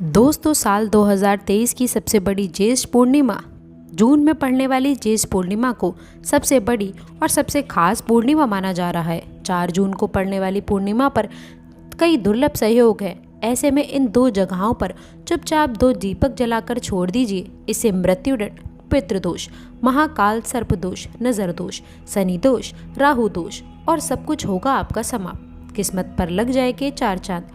दोस्तों साल 2023 की सबसे बड़ी ज्येष्ठ पूर्णिमा जून में पड़ने वाली ज्येष्ठ पूर्णिमा को सबसे बड़ी और सबसे खास पूर्णिमा माना जा रहा है। 4 जून को पड़ने वाली पूर्णिमा पर कई दुर्लभ सहयोग है। ऐसे में इन 2 जगहों पर चुपचाप 2 दीपक जलाकर छोड़ दीजिए। इससे मृत्युदंड, पितृदोष, महाकाल सर्प दोष, नजर दोष, शनि दोष, राहु दोष और सब कुछ होगा आपका समाप्त। किस्मत पर लग जाएंगे 4 चांद।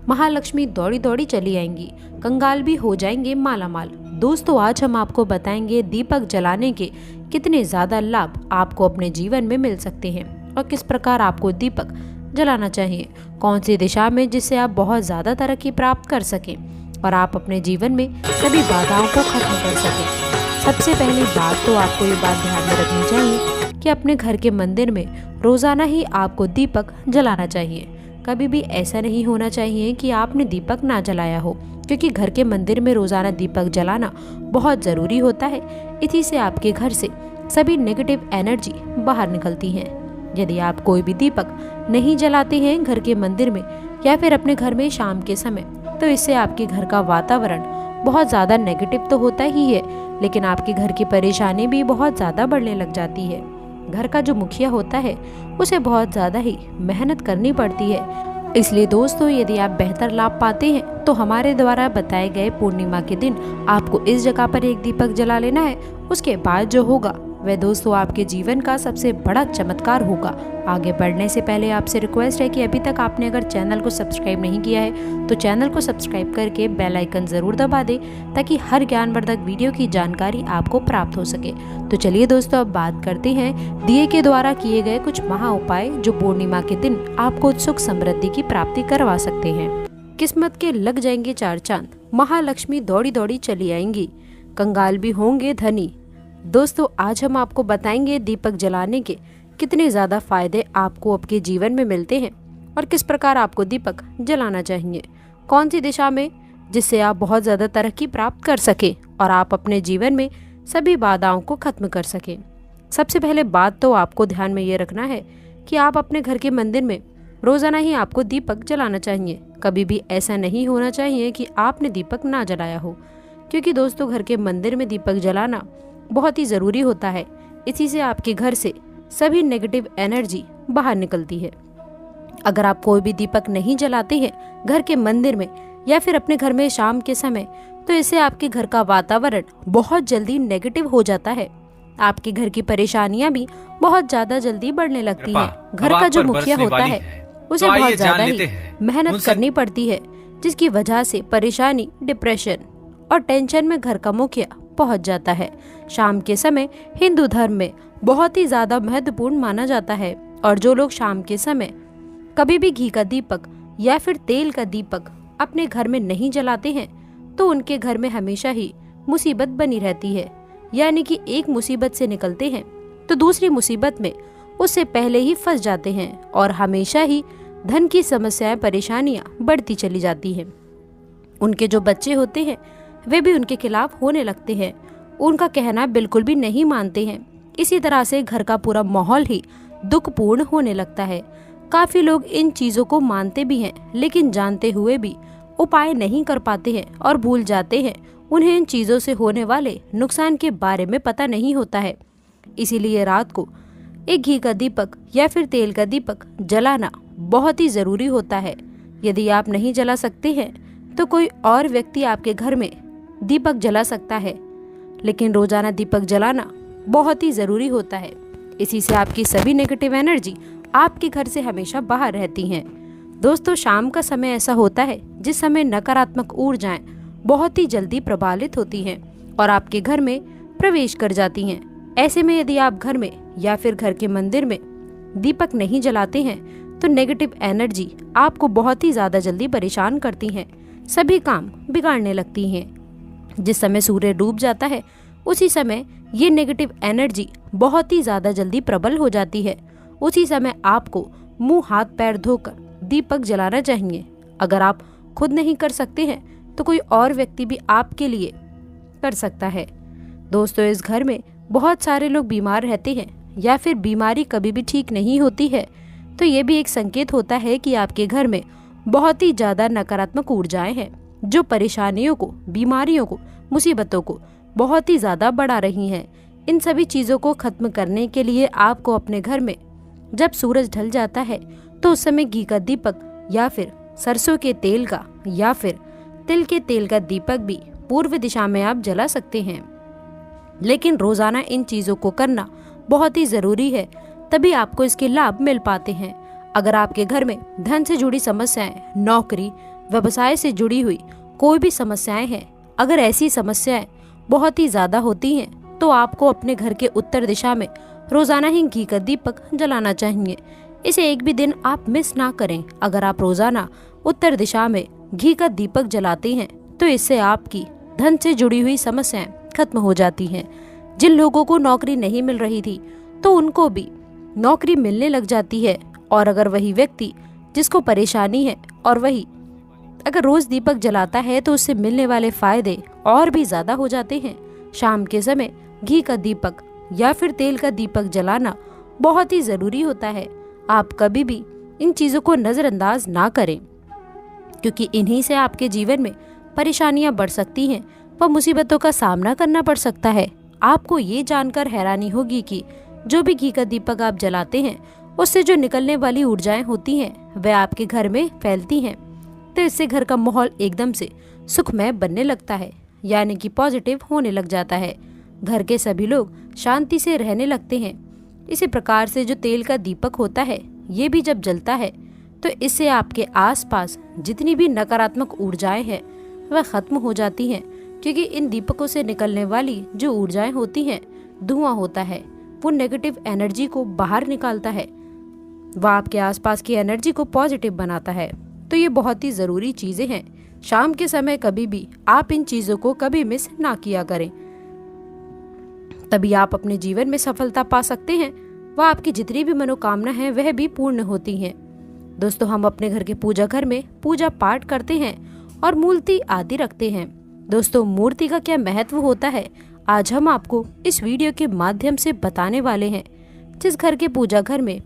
महालक्ष्मी दौड़ी दौड़ी चली आएंगी, कंगाल भी हो जाएंगे मालामाल। दोस्तों आज हम आपको बताएंगे दीपक जलाने के कितने ज़्यादा लाभ आपको अपने जीवन में मिल सकते हैं और किस प्रकार आपको दीपक जलाना चाहिए, कौन सी दिशा में, जिससे आप बहुत ज़्यादा तरक्की प्राप्त कर सकें और आप अपने जीवन में सभी बाधाओं को खत्म कर सकें। सबसे पहली बात तो आपको ये बात ध्यान में रखनी चाहिए कि अपने घर के मंदिर में रोज़ाना ही आपको दीपक जलाना चाहिए। कभी भी ऐसा नहीं होना चाहिए कि आपने दीपक ना जलाया हो, क्योंकि घर के मंदिर में रोज़ाना दीपक जलाना बहुत ज़रूरी होता है। इसी से आपके घर से सभी नेगेटिव एनर्जी बाहर निकलती हैं। यदि आप कोई भी दीपक नहीं जलाते हैं घर के मंदिर में या फिर अपने घर में शाम के समय, तो इससे आपके घर का वातावरण बहुत ज़्यादा नेगेटिव तो होता ही है, लेकिन आपके घर की परेशानी भी बहुत ज़्यादा बढ़ने लग जाती है। घर का जो मुखिया होता है उसे बहुत ज़्यादा ही मेहनत करनी पड़ती है। इसलिए दोस्तों यदि आप बेहतर लाभ पाते हैं तो हमारे द्वारा बताए गए पूर्णिमा के दिन आपको इस जगह पर एक दीपक जला लेना है। उसके बाद जो होगा वह दोस्तों आपके जीवन का सबसे बड़ा चमत्कार होगा। आगे बढ़ने से पहले आपसे रिक्वेस्ट है कि अभी तक आपने अगर चैनल को सब्सक्राइब नहीं किया है तो चैनल को सब्सक्राइब करके बेल आइकन ज़रूर दबा दें, ताकि हर ज्ञानवर्धक वीडियो की जानकारी आपको प्राप्त हो सके। तो चलिए दोस्तों अब बात करते हैं दिए के द्वारा किए गए कुछ महा उपाय जो पूर्णिमा के दिन आपको सुख समृद्धि की प्राप्ति करवा सकते हैं। किस्मत के लग जाएंगे 4 चांद, महालक्ष्मी दौड़ी दौड़ी चली आएंगी, कंगाल भी होंगे धनी। दोस्तों आज हम आपको बताएंगे दीपक जलाने के कितने ज़्यादा फायदे आपको आपके जीवन में मिलते हैं और किस प्रकार आपको दीपक जलाना चाहिए, कौन सी दिशा में, जिससे आप बहुत ज़्यादा तरक्की प्राप्त कर सकें और आप अपने जीवन में सभी बाधाओं को खत्म कर सकें। सबसे पहले बात तो आपको ध्यान में ये रखना है कि आप अपने घर के मंदिर में रोज़ाना ही आपको दीपक जलाना चाहिए। कभी भी ऐसा नहीं होना चाहिए कि आपने दीपक ना जलाया हो, क्योंकि दोस्तों घर के मंदिर में दीपक जलाना बहुत ही ज़रूरी होता है। इसी से आपके घर से सभी नेगेटिव एनर्जी बाहर निकलती है। अगर आप कोई भी दीपक नहीं जलाते हैं घर के मंदिर में या फिर अपने घर में शाम के समय, तो इससे आपके घर का वातावरण बहुत जल्दी नेगेटिव हो जाता है। आपके घर की परेशानियां भी बहुत ज़्यादा जल्दी बढ़ने लगती हैं। घर का जो मुखिया होता है उसे बहुत ज़्यादा ही मेहनत करनी पड़ती है, जिसकी वजह से परेशानी, डिप्रेशन और टेंशन में घर का मुखिया पहुंच जाता है। शाम के समय हिंदू धर्म में बहुत ही ज़्यादा महत्वपूर्ण माना जाता है और जो लोग शाम के समय कभी भी घी का दीपक या फिर तेल का दीपक अपने घर में नहीं जलाते हैं तो उनके घर में हमेशा ही मुसीबत बनी रहती है। यानी कि एक मुसीबत से निकलते हैं तो दूसरी मुसीबत में उससे पहले ही फंस जाते हैं और हमेशा ही धन की समस्याएं, परेशानियां बढ़ती चली जाती हैं। उनके जो बच्चे होते हैं वे भी उनके खिलाफ होने लगते हैं, उनका कहना बिल्कुल भी नहीं मानते हैं। इसी तरह से घर का पूरा माहौल ही दुखपूर्ण होने लगता है। काफ़ी लोग इन चीज़ों को मानते भी हैं, लेकिन जानते हुए भी उपाय नहीं कर पाते हैं और भूल जाते हैं। उन्हें इन चीज़ों से होने वाले नुकसान के बारे में पता नहीं होता है। इसीलिए रात को एक घी का दीपक या फिर तेल का दीपक जलाना बहुत ही ज़रूरी होता है। यदि आप नहीं जला सकते हैं तो कोई और व्यक्ति आपके घर में दीपक जला सकता है, लेकिन रोजाना दीपक जलाना बहुत ही ज़रूरी होता है। इसी से आपकी सभी नेगेटिव एनर्जी आपके घर से हमेशा बाहर रहती हैं। दोस्तों शाम का समय ऐसा होता है जिस समय नकारात्मक ऊर्जाएं बहुत ही जल्दी प्रबलित होती हैं और आपके घर में प्रवेश कर जाती हैं। ऐसे में यदि आप घर में या फिर घर के मंदिर में दीपक नहीं जलाते हैं तो नेगेटिव एनर्जी आपको बहुत ही ज़्यादा जल्दी परेशान करती हैं, सभी काम बिगाड़ने लगती हैं। जिस समय सूर्य डूब जाता है उसी समय ये नेगेटिव एनर्जी बहुत ही ज़्यादा जल्दी प्रबल हो जाती है। उसी समय आपको मुंह हाथ पैर धोकर दीपक जलाना चाहिए। अगर आप खुद नहीं कर सकते हैं तो कोई और व्यक्ति भी आपके लिए कर सकता है। दोस्तों इस घर में बहुत सारे लोग बीमार रहते हैं या फिर बीमारी कभी भी ठीक नहीं होती है, तो ये भी एक संकेत होता है कि आपके घर में बहुत ही ज़्यादा नकारात्मक ऊर्जाएं हैं। जो परेशानियों को, बीमारियों को, मुसीबतों को बहुत ही ज़्यादा बढ़ा रही हैं। इन सभी चीज़ों को खत्म करने के लिए आपको अपने घर में जब सूरज ढल जाता है तो उस समय घी का दीपक या फिर सरसों के तेल का या फिर तिल के तेल का दीपक भी पूर्व दिशा में आप जला सकते हैं। लेकिन रोजाना इन चीज़ों को करना बहुत ही ज़रूरी है, तभी आपको इसके लाभ मिल पाते हैं। अगर आपके घर में धन से जुड़ी समस्याएं, नौकरी, व्यवसाय से जुड़ी हुई कोई भी समस्याएं हैं, अगर ऐसी समस्याएं बहुत ही ज़्यादा होती हैं तो आपको अपने घर के उत्तर दिशा में रोजाना ही घी का दीपक जलाना चाहिए। इसे एक भी दिन आप मिस ना करें। अगर आप रोजाना उत्तर दिशा में घी का दीपक जलाते हैं तो इससे आपकी धन से जुड़ी हुई समस्याएं खत्म हो जाती हैं। जिन लोगों को नौकरी नहीं मिल रही थी तो उनको भी नौकरी मिलने लग जाती है। और अगर वही व्यक्ति जिसको परेशानी है और वही अगर रोज दीपक जलाता है तो उससे मिलने वाले फायदे और भी ज्यादा हो जाते हैं। शाम के समय घी का दीपक या फिर तेल का दीपक जलाना बहुत ही जरूरी होता है। आप कभी भी इन चीजों को नजरअंदाज ना करें, क्योंकि इन्हीं से आपके जीवन में परेशानियां बढ़ सकती हैं व मुसीबतों का सामना करना पड़ सकता है। आपको ये जानकर हैरानी होगी कि जो भी घी का दीपक आप जलाते हैं उससे जो निकलने वाली ऊर्जाएं होती हैं वह आपके घर में फैलती हैं, तो इससे घर का माहौल एकदम से सुखमय बनने लगता है, यानी कि पॉजिटिव होने लग जाता है। घर के सभी लोग शांति से रहने लगते हैं। इसी प्रकार से जो तेल का दीपक होता है ये भी जब जलता है तो इससे आपके आसपास जितनी भी नकारात्मक ऊर्जाएं हैं वह खत्म हो जाती हैं, क्योंकि इन दीपकों से निकलने वाली जो ऊर्जाएं होती हैं, धुआं होता है, वो नेगेटिव एनर्जी को बाहर निकालता है, वह आपके आसपास की एनर्जी को पॉजिटिव बनाता है। तो ये बहुत ही ज़रूरी चीज़ें हैं। शाम के समय कभी भी आप इन चीज़ों को कभी मिस ना किया करें, तभी आप अपने जीवन में सफलता पा सकते हैं। वह आपकी जितनी भी मनोकामना है वह भी पूर्ण होती हैं। दोस्तों, हम अपने घर के पूजा घर में पूजा पाठ करते हैं और मूर्ति आदि रखते हैं। दोस्तों, मूर्ति का क्या महत्व होता है आज हम आपको इस वीडियो के माध्यम से बताने वाले हैं। जिस घर के पूजा घर में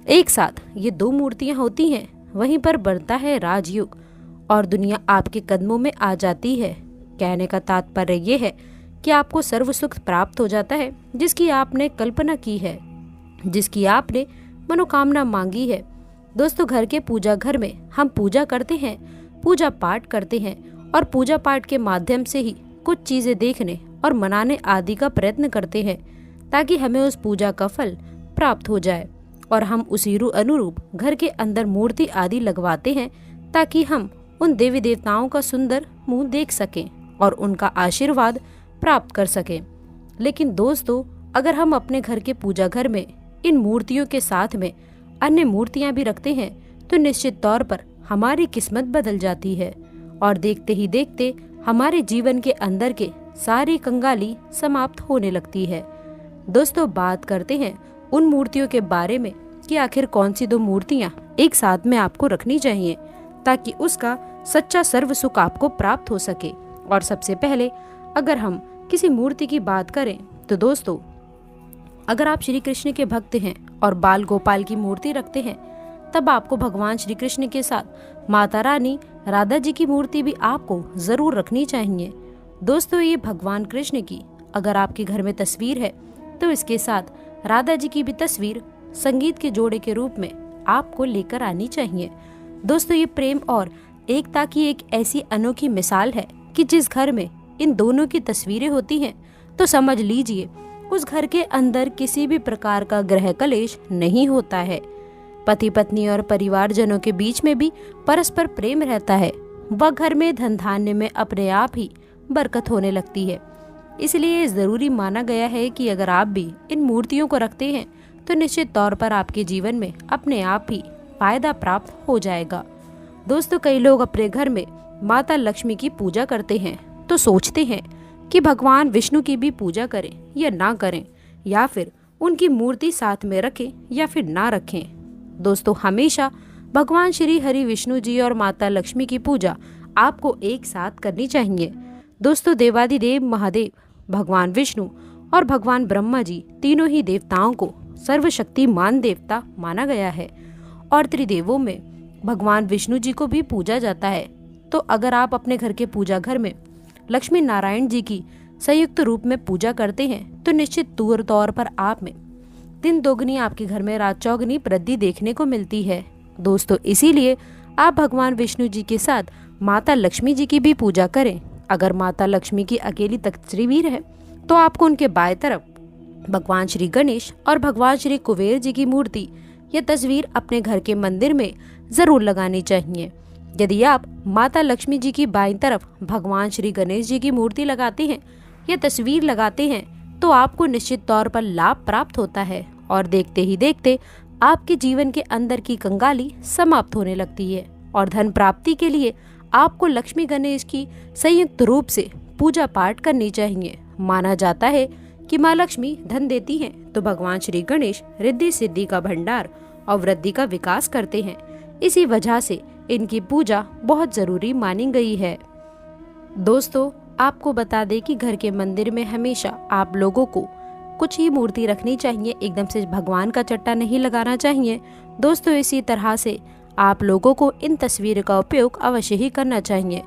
एक साथ ये दो मूर्तियां होती हैं वहीं पर बढ़ता है राजयोग और दुनिया आपके कदमों में आ जाती है। कहने का तात्पर्य ये है कि आपको सर्व सुख प्राप्त हो जाता है जिसकी आपने कल्पना की है, जिसकी आपने मनोकामना मांगी है। दोस्तों, घर के पूजा घर में हम पूजा करते हैं, पूजा पाठ करते हैं और पूजा पाठ के माध्यम से ही कुछ चीजें देखने और मनाने आदि का प्रयत्न करते हैं ताकि हमें उस पूजा का फल प्राप्त हो जाए। और हम उसी अनुरूप घर के अंदर मूर्ति आदि लगवाते हैं ताकि हम उन देवी देवताओं का सुंदर मुंह देख सकें और उनका आशीर्वाद प्राप्त कर सकें। लेकिन दोस्तों, अगर हम अपने घर के पूजा घर में इन मूर्तियों के साथ में अन्य मूर्तियां भी रखते हैं तो निश्चित तौर पर हमारी किस्मत बदल जाती है और देखते ही देखते हमारे जीवन के अंदर के सारी कंगाली समाप्त होने लगती है। दोस्तों, बात करते हैं उन मूर्तियों के बारे में कि आखिर कौन सी दो मूर्तियां एक साथ में आपको रखनी चाहिए ताकि उसका सच्चा सर्व सुख आपको प्राप्त हो सके। और सबसे पहले अगर हम किसी मूर्ति की बात करें तो दोस्तों, अगर आप श्री कृष्ण के भक्त हैं और बाल गोपाल की मूर्ति रखते हैं तब आपको भगवान श्री कृष्ण के साथ माता रानी राधा जी की मूर्ति भी आपको जरूर रखनी चाहिए। दोस्तों, ये भगवान कृष्ण की अगर आपके घर में तस्वीर है तो इसके साथ राधा जी की भी तस्वीर संगीत के जोड़े के रूप में आपको लेकर आनी चाहिए। दोस्तों, ये प्रेम और एकता की एक ऐसी अनोखी मिसाल है कि जिस घर में इन दोनों की तस्वीरें होती हैं तो समझ लीजिए उस घर के अंदर किसी भी प्रकार का ग्रह कलेश नहीं होता है। पति पत्नी और परिवारजनों के बीच में भी परस्पर प्रेम रहता है। वह घर में धन धान्य में अपने आप ही बरकत होने लगती है। इसलिए जरूरी माना गया है कि अगर आप भी इन मूर्तियों को रखते हैं तो निश्चित तौर पर आपके जीवन में अपने आप ही फायदा प्राप्त हो जाएगा। दोस्तों, कई लोग अपने घर में माता लक्ष्मी की पूजा करते हैं तो सोचते हैं कि भगवान विष्णु की भी पूजा करें या ना करें, या फिर उनकी मूर्ति साथ में रखें या फिर ना रखें। दोस्तों, हमेशा भगवान श्री हरि विष्णु जी और माता लक्ष्मी की पूजा आपको एक साथ करनी चाहिए। दोस्तों, देवादिदेव महादेव भगवान विष्णु और भगवान ब्रह्मा जी तीनों ही देवताओं को सर्वशक्तिमान देवता माना गया है और त्रिदेवों में भगवान विष्णु जी को भी पूजा जाता है। दोस्तों अगर आप अपने घर के पूजा घर में लक्ष्मी नारायण जी की संयुक्त रूप में पूजा करते हैं तो निश्चित तौर पर आप में दिन दोगुनी, आपके घर में रात चौगुनी वृद्धि देखने को मिलती है। दोस्तों इसीलिए आप भगवान विष्णु जी के साथ माता लक्ष्मी जी की भी पूजा करें। अगर माता लक्ष्मी की अकेली तस्वीर है तो आपको उनके बाएं तरफ भगवान श्री गणेश और भगवान श्री कुबेर जी की मूर्ति या तस्वीर अपने घर के मंदिर में जरूर लगानी चाहिए। यदि आप माता लक्ष्मी जी की बाईं तरफ भगवान श्री गणेश जी की मूर्ति लगाते हैं या तस्वीर लगाते हैं तो आपको निश्चित तौर पर लाभ प्राप्त होता है और देखते ही देखते आपके जीवन के अंदर की कंगाली समाप्त होने लगती है और धन प्राप्ति के लिए आपको लक्ष्मी गणेश की संयुक्त रूप से पूजा पाठ करनी चाहिए। माना जाता है कि माँ लक्ष्मी धन देती हैं तो भगवान श्री गणेश रिद्धि सिद्धि का भंडार और वृद्धि का विकास करते हैं। इसी वजह से इनकी पूजा बहुत जरूरी मानी गई है। दोस्तों आपको बता दें कि घर के मंदिर में हमेशा आप लोगों को कुछ ही मूर्ति रखनी चाहिए, एकदम से भगवान का चट्टा नहीं लगाना चाहिए। दोस्तों इसी तरह से आप लोगों को इन तस्वीरों का उपयोग अवश्य ही करना चाहिए।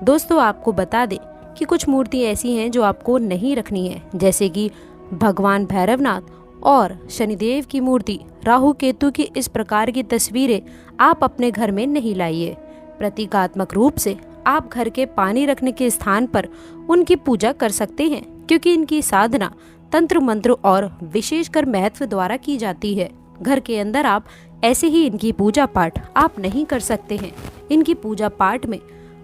दोस्तों आपको बता दें कि कुछ मूर्ति ऐसी हैं जो आपको नहीं रखनी है, जैसे कि भगवान भैरवनाथ और शनिदेव की मूर्ति, राहु केतु की इस प्रकार की तस्वीरें आप अपने घर में नहीं लाइए। प्रतीकात्मक रूप से आप घर के पानी रखने के स्थान पर उनकी पूजा कर सकते हैं, क्योंकि इनकी साधना तंत्र मंत्र और विशेषकर महत्व द्वारा की जाती है। घर के अंदर आप ऐसे ही इनकी पूजा पाठ आप नहीं कर सकते हैं। इनकी पूजा पाठ में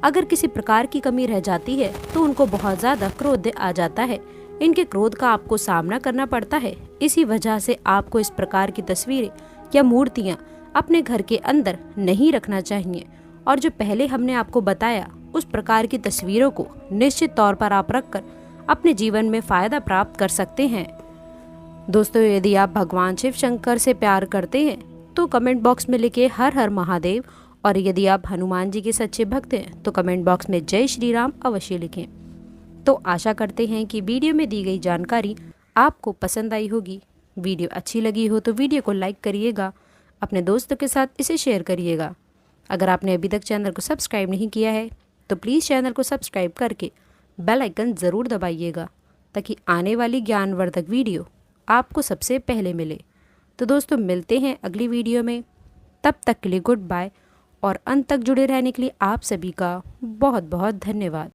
अगर किसी प्रकार की कमी रह जाती है तो उनको बहुत ज्यादा क्रोध आ जाता है। इनके क्रोध का आपको सामना करना पड़ता है। इसी वजह से आपको इस प्रकार की तस्वीरें या मूर्तियां अपने घर के अंदर नहीं रखना चाहिए। और जो पहले हमने आपको बताया उस प्रकार की तस्वीरों को निश्चित तौर पर आप रखकर अपने जीवन में फायदा प्राप्त कर सकते हैं। दोस्तों यदि आप भगवान शिव शंकर से प्यार करते हैं तो कमेंट बॉक्स में लिखे हर हर महादेव, और यदि आप हनुमान जी के सच्चे भक्त हैं तो कमेंट बॉक्स में जय श्री राम अवश्य लिखें। तो आशा करते हैं कि वीडियो में दी गई जानकारी आपको पसंद आई होगी। वीडियो अच्छी लगी हो तो वीडियो को लाइक करिएगा, अपने दोस्तों के साथ इसे शेयर करिएगा। अगर आपने अभी तक चैनल को सब्सक्राइब नहीं किया है तो प्लीज़ चैनल को सब्सक्राइब करके बेल आइकन ज़रूर दबाइएगा, ताकि आने वाली ज्ञानवर्धक वीडियो आपको सबसे पहले मिले। तो दोस्तों मिलते हैं अगली वीडियो में, तब तक के लिए गुड बाय, और अंत तक जुड़े रहने के लिए आप सभी का बहुत बहुत धन्यवाद।